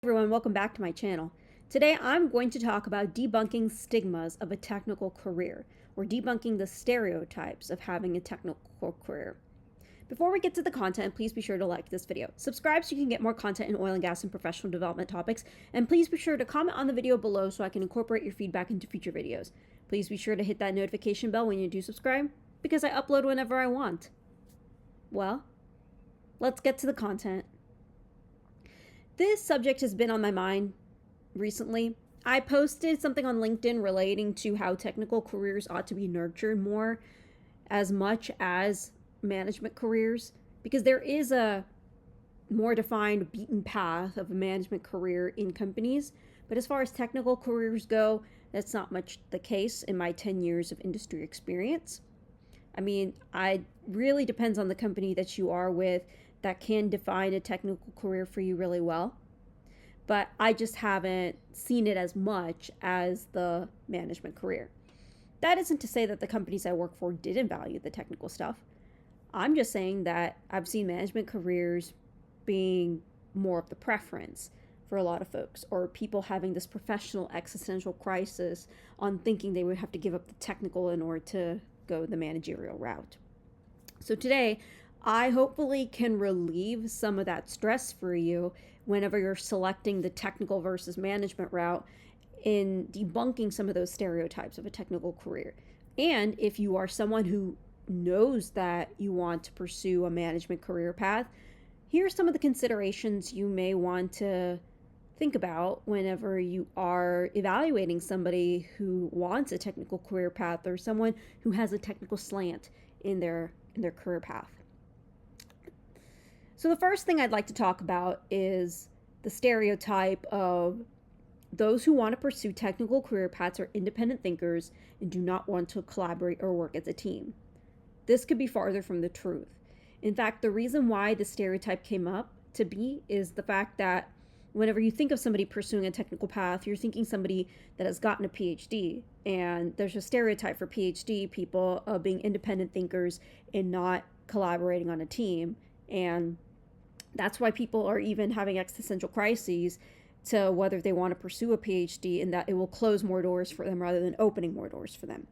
Everyone, welcome back to my channel. Today I'm going to talk about debunking stigmas of a technical career, or debunking the stereotypes of having a technical career. Before we get to the content, please be sure to like this video. Subscribe so you can get more content in oil and gas and professional development topics, and please be sure to comment on the video below so I can incorporate your feedback into future videos. Please be sure to hit that notification bell when you do subscribe, because I upload whenever I want. Well, let's get to the content. This subject has been on my mind recently. I posted something on LinkedIn relating to how technical careers ought to be nurtured more as much as management careers, because there is a more defined beaten path of a management career in companies. But as far as technical careers go, that's not much the case in my 10 years of industry experience. I mean, it really depends on the company that you are with that can define a technical career for you really well. But I just haven't seen it as much as the management career. That isn't to say that the companies I work for didn't value the technical stuff. I'm just saying that I've seen management careers being more of the preference for a lot of folks, or people having this professional existential crisis on thinking they would have to give up the technical in order to go the managerial route. So today, I hopefully can relieve some of that stress for you whenever you're selecting the technical versus management route, in debunking some of those stereotypes of a technical career. And if you are someone who knows that you want to pursue a management career path, here are some of the considerations you may want to think about whenever you are evaluating somebody who wants a technical career path, or someone who has a technical slant in their career path. So the first thing I'd like to talk about is the stereotype of those who want to pursue technical career paths are independent thinkers and do not want to collaborate or work as a team. This could be farther from the truth. In fact, the reason why the stereotype came up to be is the fact that whenever you think of somebody pursuing a technical path, you're thinking somebody that has gotten a PhD. And there's a stereotype for PhD people of being independent thinkers and not collaborating on a team. And that's why people are even having existential crises to whether they want to pursue a PhD, and that it will close more doors for them rather than opening more doors for them.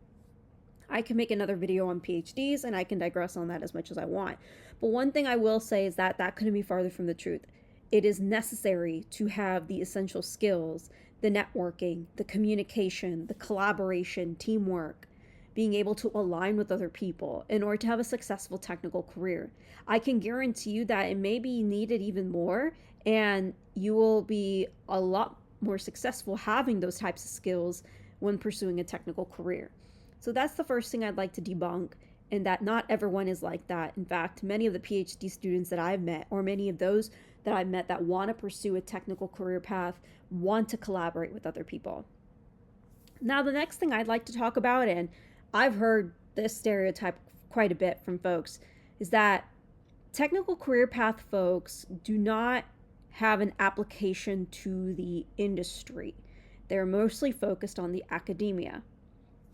I can make another video on PhDs, and I can digress on that as much as I want. But one thing I will say is that couldn't be farther from the truth. It is necessary to have the essential skills, the networking, the communication, the collaboration, teamwork, being able to align with other people in order to have a successful technical career. I can guarantee you that it may be needed even more, and you will be a lot more successful having those types of skills when pursuing a technical career. So that's the first thing I'd like to debunk, and that not everyone is like that. In fact, many of the PhD students that I've met, or many of those that I've met that want to pursue a technical career path, want to collaborate with other people. Now, the next thing I'd like to talk about, and I've heard this stereotype quite a bit from folks, is that technical career path folks do not have an application to the industry. They're mostly focused on the academia.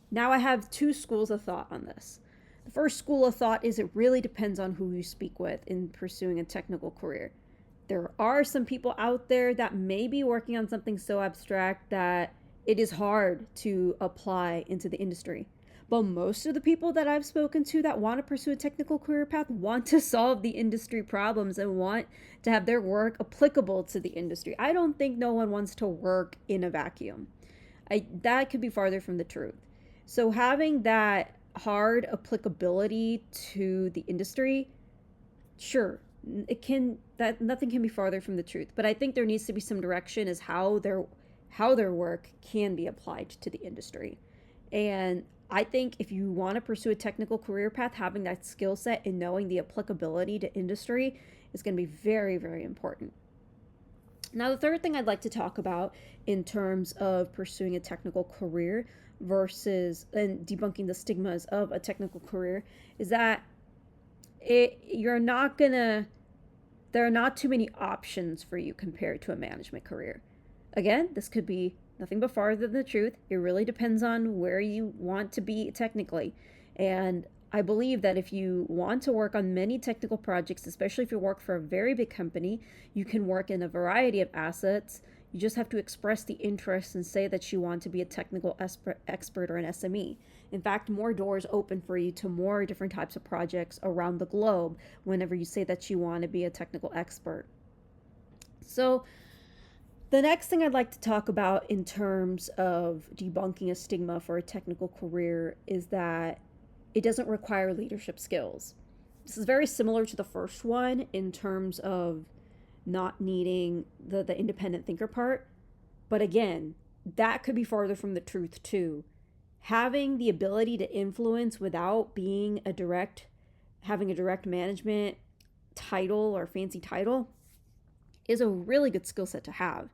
Now, I have two schools of thought on this. The first school of thought is it really depends on who you speak with in pursuing a technical career. There are some people out there that may be working on something so abstract that it is hard to apply into the industry. But most of the people that I've spoken to that want to pursue a technical career path want to solve the industry problems and want to have their work applicable to the industry. I don't think no one wants to work in a vacuum. That could be farther from the truth. So having that hard applicability to the industry, sure, nothing can be farther from the truth. But I think there needs to be some direction as how their work can be applied to the industry. And I think if you want to pursue a technical career path, having that skill set and knowing the applicability to industry is going to be very, very important. Now, the third thing I'd like to talk about in terms of pursuing a technical career and debunking the stigmas of a technical career is that there are not too many options for you compared to a management career. Again, this could be nothing but farther than the truth. It really depends on where you want to be technically. And I believe that if you want to work on many technical projects, especially if you work for a very big company, you can work in a variety of assets. You just have to express the interest and say that you want to be a technical expert or an SME. In fact, more doors open for you to more different types of projects around the globe whenever you say that you want to be a technical expert. So, the next thing I'd like to talk about in terms of debunking a stigma for a technical career is that it doesn't require leadership skills. This is very similar to the first one in terms of not needing the independent thinker part. But again, that could be farther from the truth too. Having the ability to influence without being having a direct management title or fancy title is a really good skill set to have.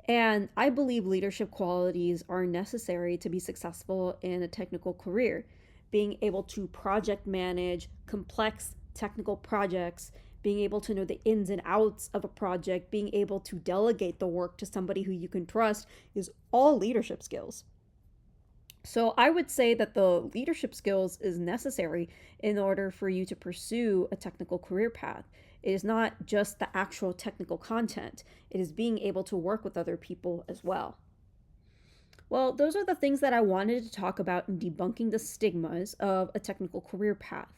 And I believe leadership qualities are necessary to be successful in a technical career. Being able to project manage complex technical projects, being able to know the ins and outs of a project, being able to delegate the work to somebody who you can trust is all leadership skills. So I would say that the leadership skills is necessary in order for you to pursue a technical career path. It is not just the actual technical content, it is being able to work with other people as well. Well, those are the things that I wanted to talk about in debunking the stigmas of a technical career path.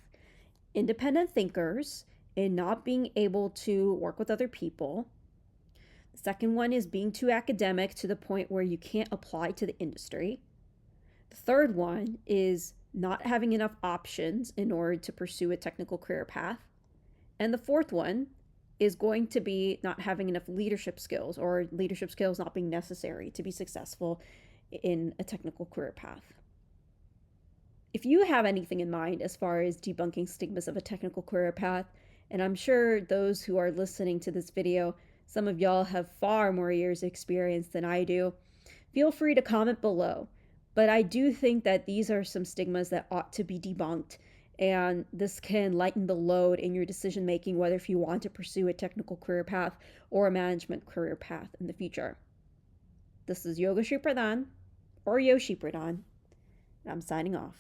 Independent thinkers and not being able to work with other people. The second one is being too academic to the point where you can't apply to the industry. The third one is not having enough options in order to pursue a technical career path. And the fourth one is going to be not having enough leadership skills or leadership skills not being necessary to be successful in a technical career path. If you have anything in mind as far as debunking stigmas of a technical career path, and I'm sure those who are listening to this video, some of y'all have far more years of experience than I do, feel free to comment below. But I do think that these are some stigmas that ought to be debunked, and this can lighten the load in your decision making, whether if you want to pursue a technical career path or a management career path in the future. This is Yoga Shri Pradhan, or Yoshi Pradhan, and I'm signing off.